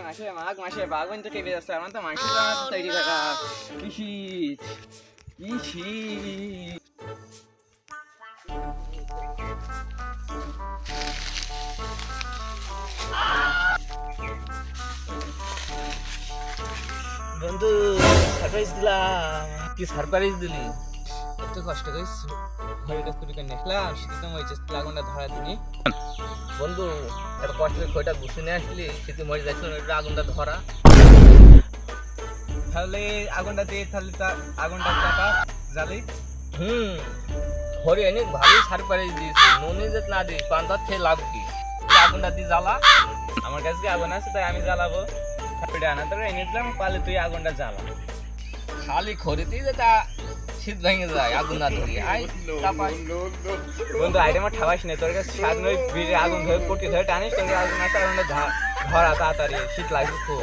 মাসে মাঘ মাসে বাগুন তো কেটে যাচ্ছে আমার তো মাসে জানা তো তৈরি থাকা কি শীত কি শীত বন্ধু সারপ্রাইজ দিলাম। কি সারপ্রাইজ দিলি? এত কষ্ট করিস ঘরে কাজ করে নিলাম শীতে তো মরে যাচ্ছে আগুনটা ধরা দিনি বন্ধু এত কষ্ট করে খইটা গুছিয়ে নিয়ে আসলি, শীতে মরে যাচ্ছিল আগুনটা ধরা। তাহলে আগুনটা দিয়ে তাহলে আগুনটা চাপা জ্বালি। ঘরে অনেক ভালোই সারপ্রাইজ দিয়েছি, নুনে যে না দিস পান ভাত খেয়ে লাভ কি? আগুনটা দিয়ে জ্বালা। আমার কাছে আগুন আছে তাই আমি জ্বালাবো। আনা তো এনে দিলাম পালে তুই আগুনটা জ্বালা। খালি খড়িতেই যেটা শীত ভেঙে যায় আগুন না ধরি। বন্ধু আইটেম ঠাবাইস না, তোর কাছে স্বাদ নয় বিড়ে আগুন ধরে পটি ধরে টানিস কিন্তু আগুন আছে আগুনটা ধরা তাড়াতাড়ি শীত লাগবে খুব।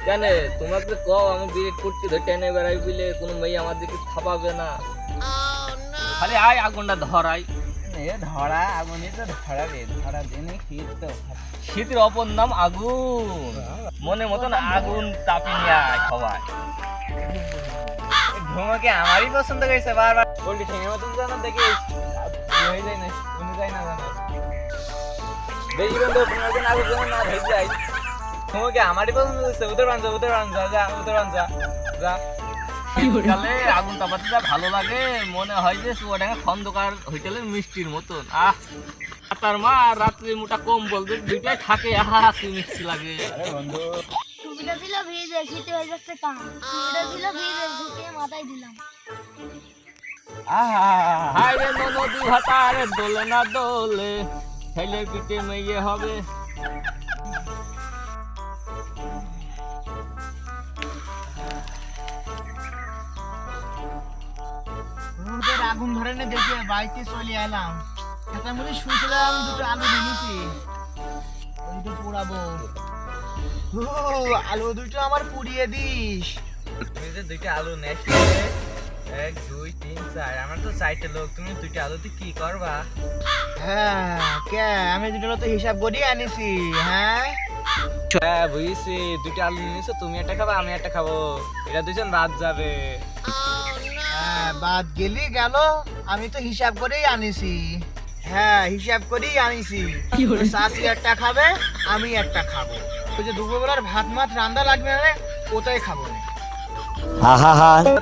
জানে তোমাকে কও আমি বিড়ি কুটকি ধরে টেনে বেড়াই বলে কোনো মেয়ে আমার দিকে থাপাবে না। খালি আয় আগুনটা ধরাই। ধরা আগুনে তো ধরাবে, ধরা দিনে শীত তো শীতের অপর নাম আগুন। মনে মতন আগুন তাপি নিয়ে আয় সবাই। ঘুমোকে আমারই পছন্দ করেছে বারবার বললি ঠেঙে মতন জানা দেখে হয়ে যায় না শুনে যায় না জানো বেশি বন্ধু 15 দিন আগে যেন না ভেজ যায়। ঘুমোকে আমারই পছন্দ করেছে উত্তর বাঞ্জা যা উত্তর বাঞ্জা যা। শীতকালে আগুন তাপাতে যা ভালো লাগে, মনে হয় যে চুয়াডাঙ্গা খন্দকার হোটেলের মিষ্টির মতন। তার মা রাত্রে মোটা কম্বল দুইটাই থাকে, কি মিষ্টি লাগে। বন্ধু টুপিটা ছিল ভিজে, শীতে হয়ে যাচ্ছে কান। টুপিটা ছিল ভিজে, ঝুঁকে মাথায় দিলাম। হায় রে নদী ভাতারে দোলে না দোলে, ছেলে পিঠে মেয়ে হবে। আগুন ধরে না দেখে বাড়িতে চলে এলাম। খেতার মধ্যে শুয়েছিলাম, দুটো আলু ভেঙেছি, ওইটা পোড়াবো। আলু দুটো আমার পুড়িয়ে দিস। তুমি যে দুইটা আলু নেস 1 2 3 4 আমার তো 4টে লোক, তুমি দুইটা আলুতে কি করবা? হ্যাঁ কে আমি দুটো তো হিসাব করে আনিছি। হ্যাঁ হ্যাঁ বুঝেছি, দুইটা আলু নিয়েছো, তুমি একটা খাবা আমি একটা খাবো, এটা দুজন বাদ যাবে। হ্যাঁ বাদ গেলি গেল, আমি তো হিসাব করেই আনিছি। হ্যাঁ হিসাব করেই আনিছি। শাশি একটা খাবে, আমি একটা খাবো। ওই যে দুপুরবেলার ভাত মাছ রান্না লাগবে না, ওটাই খাবো না।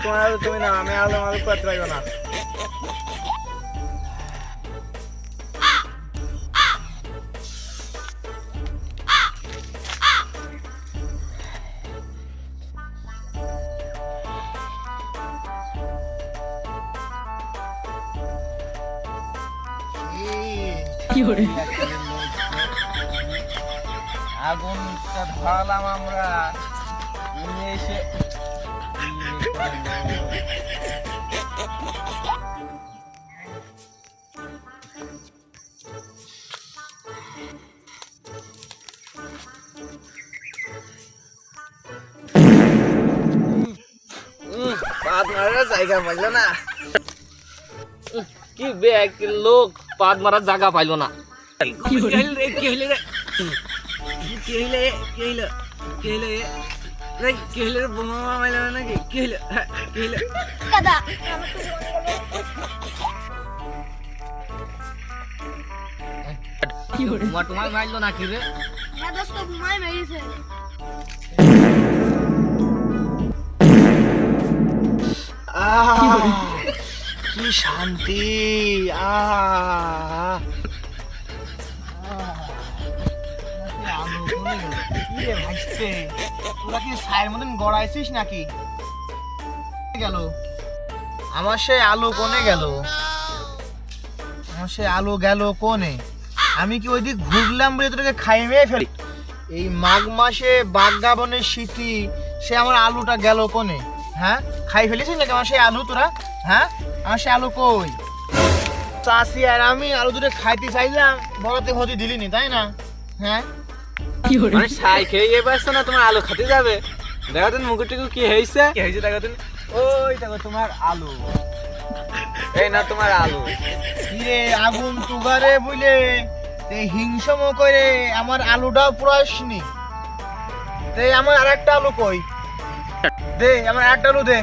তোমার আলু তুমি না, আমি আলু করতে পারবো না। আগুনটা ধরালাম আমরা, তুমি এসে জায়গা পাইল না। কি বে লোক পাদ মারার জায়গা পাইলো না। কাদা তোমার মারলো নাকি রে? হ্যাঁ দোস্ত ঘুমাই মেরেছে। কি শান্তি। তোরা কি ছায়ের মতন গড়াইছিস নাকি? গেল আমার সেই আলু কোনে গেল? আমার সেই আলু গেল কোনে? আমি কি ওই দিক ঘুরলাম বলে তোকে খাইয়ে ফেলি? এই মাঘ মাসে বাগগাবনের শীতি, সে আমার আলুটা গেল কোনে? হ্যাঁ খাই ফেলেছিস নাকি আমার সেই আলু তোরা? হ্যাঁ আমার সেই আলু কই? চাষি আর আমি আলু দুটো খাইতে চাইলাম, বড়তে হতে দিলিনি তাই না? হ্যাঁ মানে ছাই খেয়ে পারছো না, তোমার আলু খেতে যাবে। দেখো তুমি মুকুটুকু কি হয়েছে দেখো তুমি, ওই দেখো তোমার আলু, এই না তোমার আলু। কিরে আগুন তুগারে বুঝলে হিংসম করে আমার আলুটাও পুরাসনি। দে আমার আরেকটা আলু কই, দে আমার আরেকটা আলু দে।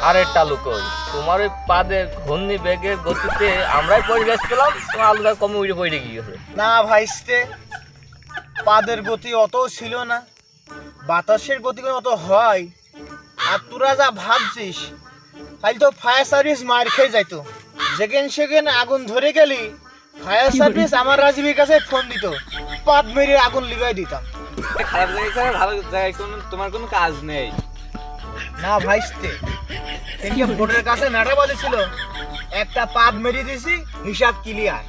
আরে টালু কই, তোমার ওই পাদের ঘূর্ণি বেগের গতিতে আমরাই পরিবেশ পেলাম, তোমার আলুটা কমে উঠে পড়ে গিয়েছে। না ভাইস্তে, পাদের গতি অত ছিল না, বাতাসের গতি অত হয়। আর তোরা যা ভাবছিস, তাহলে তো ফায়ার সার্ভিস মার খেয়ে যাইতো। যেখানে সেখানে আগুন ধরে গেলি ফায়ার সার্ভিস আমার রাজীবের কাছে ফোন দিত, পাদ মেরে আগুন লিভাই দিতাম। খারাপ জায়গায় ছাড়া ভালো জায়গায় তোমার কোনো কাজ নেই। না ভাইস্তে, কিন্তু বোর্ডের কাছে নাড়া বাজে ছিল, একটা পাদ মেরে দিছি, হিসাব ক্লিয়ার।